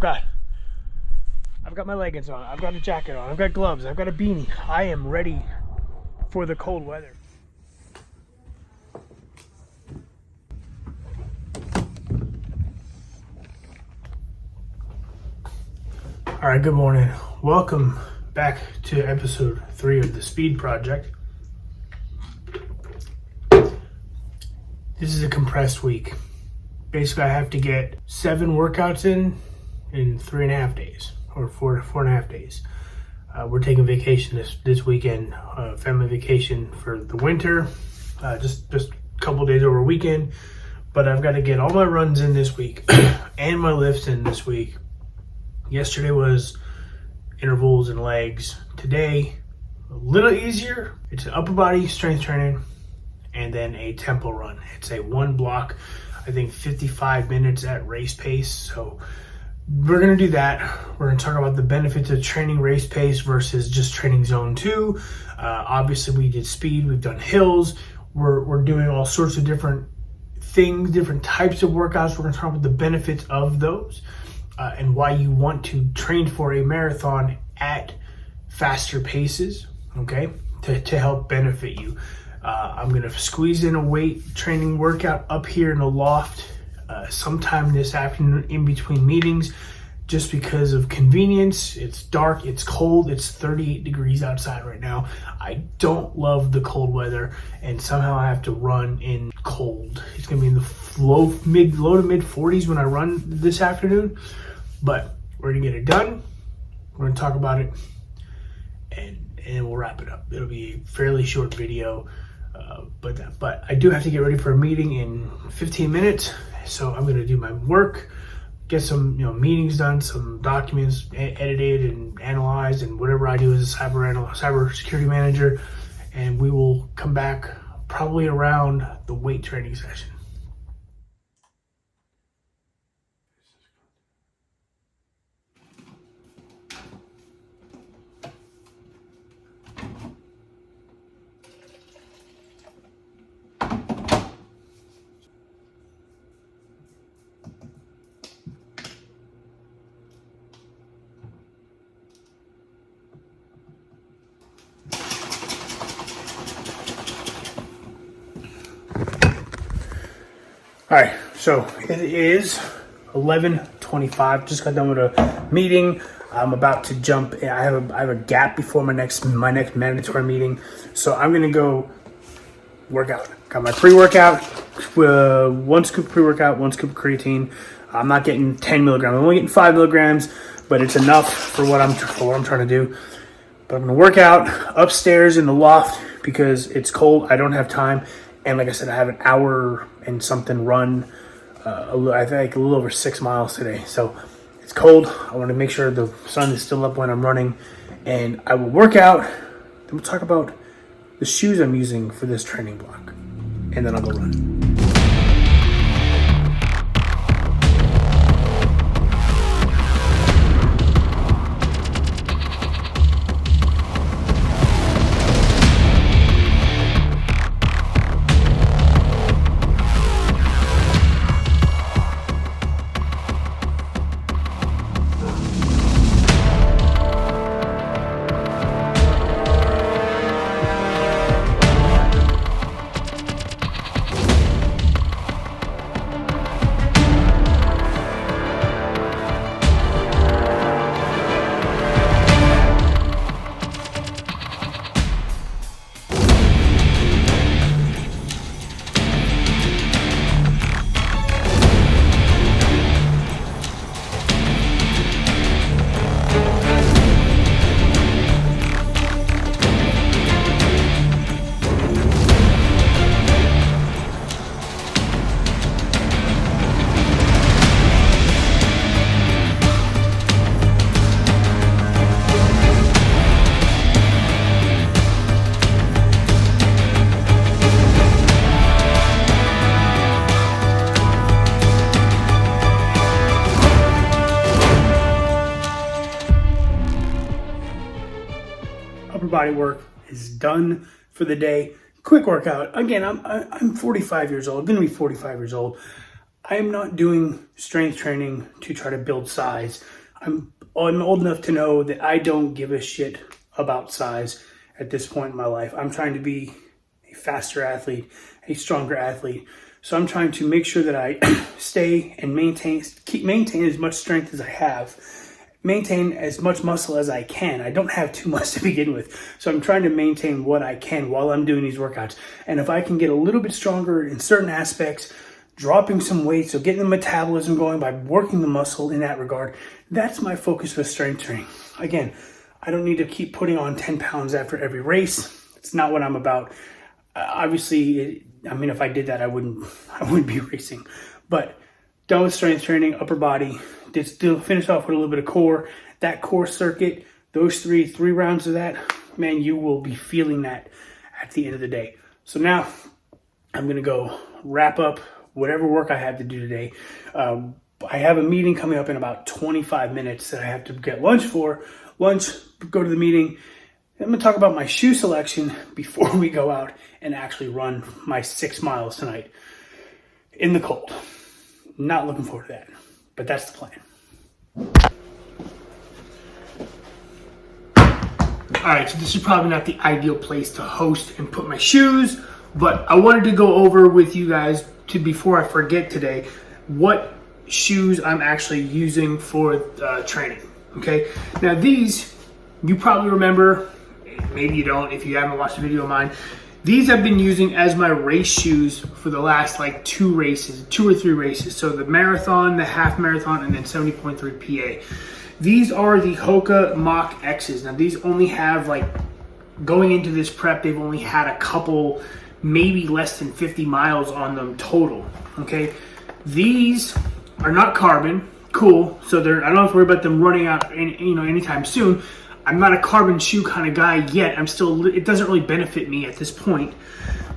I've got my leggings on, I've got a jacket on, I've got gloves, I've got a beanie. I am ready for the cold weather. All right, good morning. Welcome back to episode 3 of the Speed Project. This is a compressed week. Basically, I have to get 7 workouts in 3.5 days, or 4.5 days. We're taking vacation this weekend, family vacation for the winter, just a couple days over a weekend. But I've got to get all my runs in this week and my lifts in this week. Yesterday was intervals and legs. Today, a little easier. It's an upper body strength training and then a tempo run. It's a 1 block, I think 55 minutes at race pace. So we're going to do that. We're going to talk about the benefits of training race pace versus just training zone 2. Obviously, we did speed. We've done hills. We're doing all sorts of different things, different types of workouts. We're going to talk about the benefits of those. And why you want to train for a marathon at faster paces, okay, to help benefit you. I'm going to squeeze in a weight training workout up here in the loft sometime this afternoon in between meetings, just because of convenience. It's dark, it's cold, it's 38 degrees outside right now. I don't love the cold weather, and somehow I have to run in cold. It's going to be in the low to mid 40s when I run this afternoon. But we're gonna get it done. We're gonna talk about it, and we'll wrap it up. It'll be a fairly short video, but I do have to get ready for a meeting in 15 minutes. So I'm gonna do my work, get some meetings done, some documents edited and analyzed, and whatever I do as a cyber security manager, and we will come back probably around the weight training session. All right, so it is 11:25. Just got done with a meeting. I'm about to jump. I have a gap before my next mandatory meeting, so I'm gonna go work out. Got my pre-workout, 1 scoop pre-workout, 1 scoop creatine. I'm not getting 10 milligrams. I'm only getting 5 milligrams, but it's enough for what I'm trying to do. But I'm gonna work out upstairs in the loft because it's cold. I don't have time. And like I said, I have an hour and something run, I think a little over 6 miles today. So it's cold. I want to make sure the sun is still up when I'm running. And I will work out. Then we'll talk about the shoes I'm using for this training block. And then I'll go run. upper body work is done for the day. Quick workout. Again, I'm 45 years old. I'm going to be 45 years old. I am not doing strength training to try to build size. I'm old enough to know that I don't give a shit about size at this point in my life. I'm trying to be a faster athlete, a stronger athlete. So I'm trying to make sure that I stay and maintain as much strength as I have, maintain as much muscle as I can. I don't have too much to begin with. So I'm trying to maintain what I can while I'm doing these workouts. And if I can get a little bit stronger in certain aspects, dropping some weight, so getting the metabolism going by working the muscle in that regard, that's my focus with strength training. Again, I don't need to keep putting on 10 pounds after every race. It's not what I'm about. Obviously, if I did that, I wouldn't be racing. But done with strength training, upper body. Did still finish off with a little bit of core. That core circuit, those three rounds of that, man, you will be feeling that at the end of the day. So now I'm gonna go wrap up whatever work I have to do today. I have a meeting coming up in about 25 minutes that I have to get lunch for. Go to the meeting. I'm going to talk about my shoe selection before we go out and actually run my 6 miles tonight in the cold. Not looking forward to that, but that's the plan. All right, so this is probably not the ideal place to host and put my shoes, but I wanted to go over with you guys before I forget today, what shoes I'm actually using for training, okay? Now these, you probably remember, maybe you don't if you haven't watched a video of mine. These I've been using as my race shoes for the last like 2 or 3 races. So the marathon, the half marathon, and then 70.3 PA. These are the Hoka Mach X's. Now these only have, like, going into this prep, they've only had a couple, maybe less than 50 miles on them total, okay? These are not carbon, cool, so I don't have to worry about them running out anytime soon. I'm not a carbon shoe kind of guy yet. It doesn't really benefit me at this point.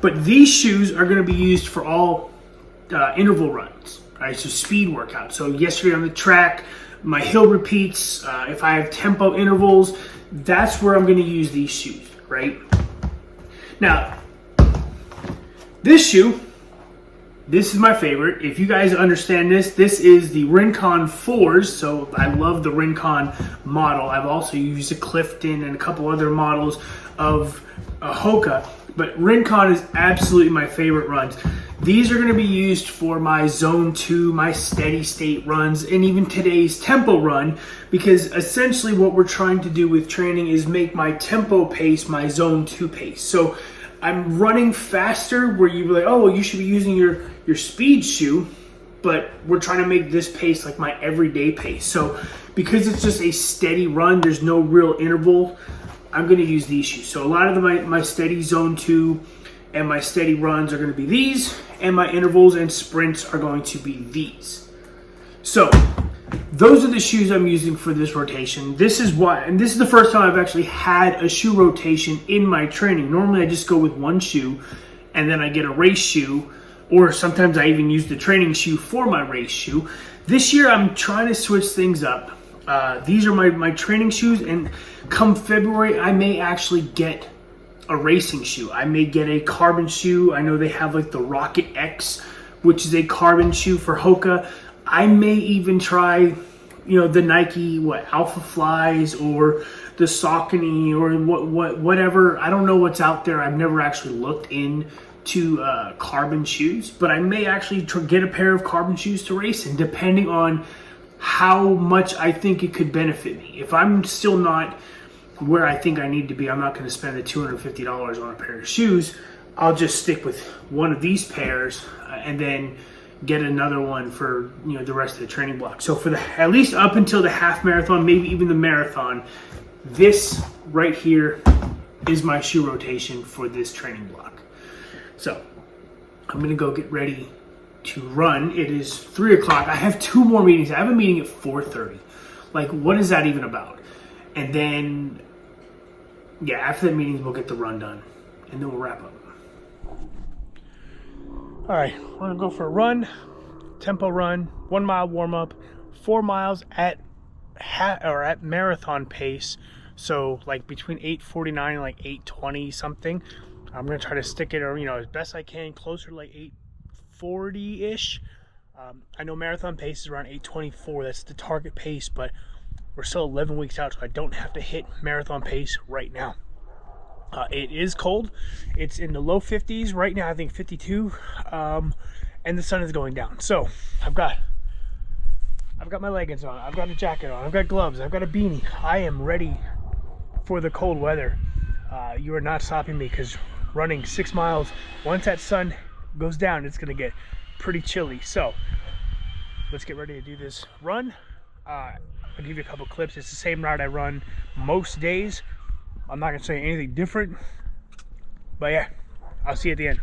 But these shoes are gonna be used for all interval runs, right? So speed workouts. So yesterday on the track, my hill repeats, if I have tempo intervals, that's where I'm gonna use these shoes, right? Now, this shoe, this is my favorite. If you guys understand this is the Rincon 4s. So I love the Rincon model. I've also used a Clifton and a couple other models of Hoka, but Rincon is absolutely my favorite runs. These are going to be used for my zone 2, my steady state runs, and even today's tempo run, because essentially what we're trying to do with training is make my tempo pace my zone 2 pace. So I'm running faster where you'd be like, oh, well, you should be using your speed shoe, but we're trying to make this pace like my everyday pace. So because it's just a steady run, there's no real interval, I'm going to use these shoes. So a lot of my steady zone 2 and my steady runs are going to be these, and my intervals and sprints are going to be these. So those are the shoes I'm using for this rotation. This is the first time I've actually had a shoe rotation in my training. Normally I just go with one shoe and then I get a race shoe, or sometimes I even use the training shoe for my race shoe. This year I'm trying to switch things up. These are my training shoes, and come February I may actually get a racing shoe. I may get a carbon shoe. I know they have like the Rocket X, which is a carbon shoe for Hoka. I may even try, the Nike Alpha Flies or the Saucony or whatever. I don't know what's out there. I've never actually looked into carbon shoes, but I may actually get a pair of carbon shoes to race in, depending on how much I think it could benefit me. If I'm still not where I think I need to be, I'm not going to spend the $250 on a pair of shoes. I'll just stick with one of these pairs and then get another one for the rest of the training block. So for at least up until the half marathon, maybe even the marathon, this right here is my shoe rotation for this training block. So I'm gonna go get ready to run. It is 3 o'clock. I have 2 more meetings. I have a meeting at 4:30. Like, what is that even about? And then, after the meetings, we'll get the run done, and then we'll wrap up. All right, we're gonna go for a run, tempo run, 1 mile warm up, 4 miles at marathon pace. So like between 8:49 and like 8:20 something. I'm gonna try to stick it, as best I can, closer to like 8:40-ish. I know marathon pace is around 8:24. That's the target pace, but we're still 11 weeks out, so I don't have to hit marathon pace right now. It is cold. It's in the low 50s right now, I think 52, and the sun is going down. So I've got my leggings on, I've got a jacket on, I've got gloves, I've got a beanie. I am ready for the cold weather. You are not stopping me, because running 6 miles, once that sun goes down, it's gonna get pretty chilly. So let's get ready to do this run. I'll give you a couple clips. It's the same route I run most days. I'm not gonna say anything different, but yeah, I'll see you at the end.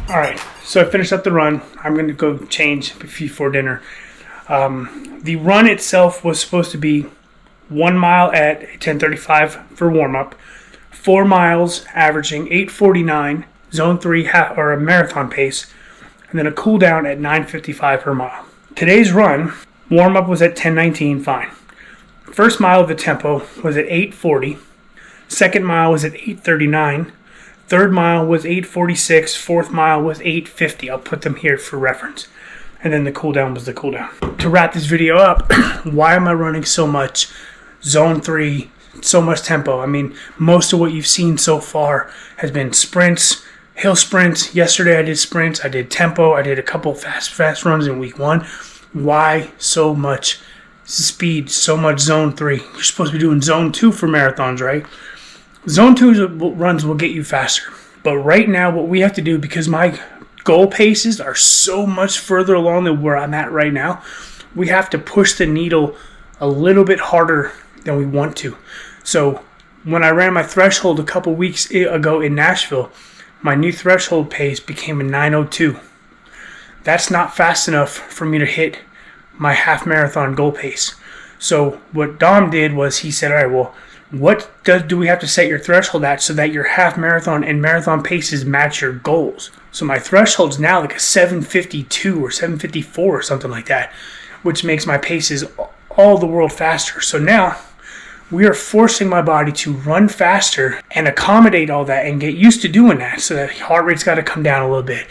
All right, so I finished up the run. I'm going to go change before dinner. The run itself was supposed to be 1 mile at 10:35 for warm-up, 4 miles averaging 8:49, zone 3 or a marathon pace, and then a cool down at 9:55 per mile. Today's run, warm-up was at 10:19, fine. First mile of the tempo was at 8:40. Second mile was at 8:39. Third mile was 8:46. Fourth mile was 8:50. I'll put them here for reference. And then the cool down was the cool down. To wrap this video up, why am I running so much zone 3, so much tempo? I mean, most of what you've seen so far has been sprints, hill sprints. Yesterday I did sprints, I did tempo, I did a couple fast runs in week 1. Why so much speed, so much zone 3? You're supposed to be doing zone 2 for marathons, right? Zone 2 runs will get you faster. But right now, what we have to do, because my goal paces are so much further along than where I'm at right now, we have to push the needle a little bit harder than we want to. So when I ran my threshold a couple weeks ago in Nashville, my new threshold pace became a 9:02. That's not fast enough for me to hit my half marathon goal pace. So what Dom did was he said, all right, well, what do we have to set your threshold at so that your half marathon and marathon paces match your goals? So my threshold's now like a 7:52 or 7:54 or something like that, which makes my paces all the world faster. So now we are forcing my body to run faster and accommodate all that and get used to doing that. So that heart rate's got to come down a little bit.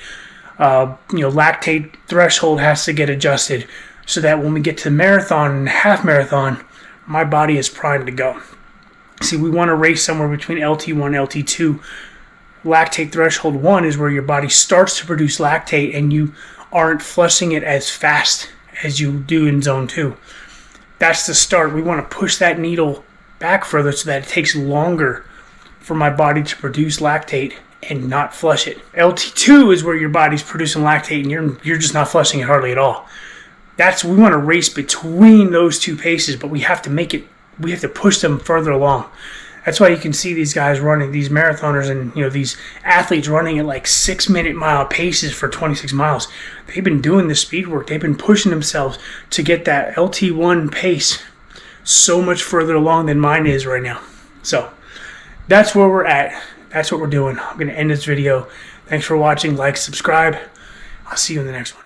Lactate threshold has to get adjusted so that when we get to marathon and half marathon, my body is primed to go. See, we want to race somewhere between LT1 and LT2. Lactate threshold 1 is where your body starts to produce lactate and you aren't flushing it as fast as you do in zone 2. That's the start. We want to push that needle back further so that it takes longer for my body to produce lactate and not flush it. LT2 is where your body's producing lactate and you're just not flushing it hardly at all. We want to race between those two paces, but we have to push them further along. That's why you can see these guys running, these marathoners and these athletes running at like 6-minute mile paces for 26 miles. They've been doing the speed work. They've been pushing themselves to get that LT1 pace so much further along than mine is right now. So that's where we're at. That's what we're doing. I'm going to end this video. Thanks for watching. Like, subscribe. I'll see you in the next one.